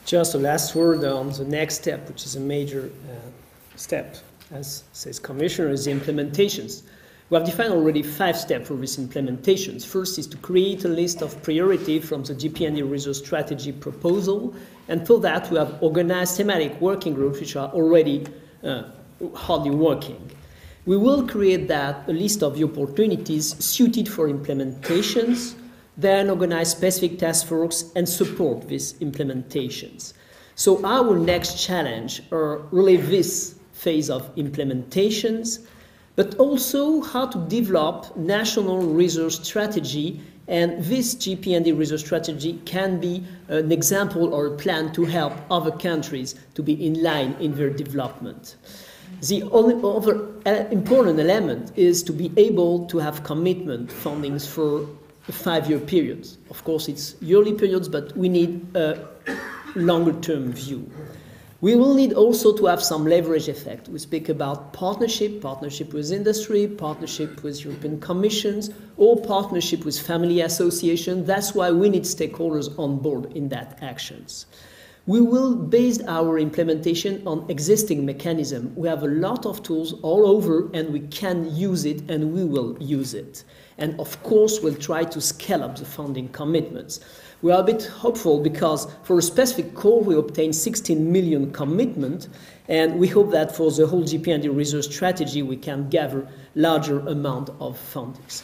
Just a last word on the next step, which is a major step, as says Commissioner, is the implementations. We have defined already 5 steps for these implementations. First is to create a list of priority from the GP&E resource strategy proposal, and for that we have organized thematic working groups which are already hardly working. We will create a list of the opportunities suited for implementations, then organize specific task force and support these implementations. So our next challenge are really this phase of implementations, but also how to develop national resource strategy, and this GP&E resource strategy can be an example or a plan to help other countries to be in line in their development. The only other important element is to be able to have commitment fundings for a 5-year period. Of course, it's yearly periods, but we need a longer-term view. We will need also to have some leverage effect. We speak about partnership with industry, partnership with European Commissions, or partnership with family associations. That's why we need stakeholders on board in that actions. We will base our implementation on existing mechanism. We have a lot of tools all over, and we can use it, and we will use it. And of course, we'll try to scale up the funding commitments. We are a bit hopeful because for a specific call, we obtained 16 million commitment, and we hope that for the whole GP&E resource strategy, we can gather larger amount of fundings.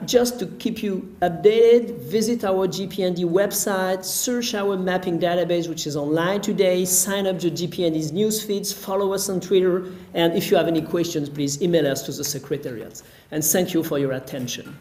Just to keep you updated, visit our GP&E website, search our mapping database, which is online today, sign up to GP&E's news feeds, follow us on Twitter, and if you have any questions, please email us to the Secretariat. And thank you for your attention.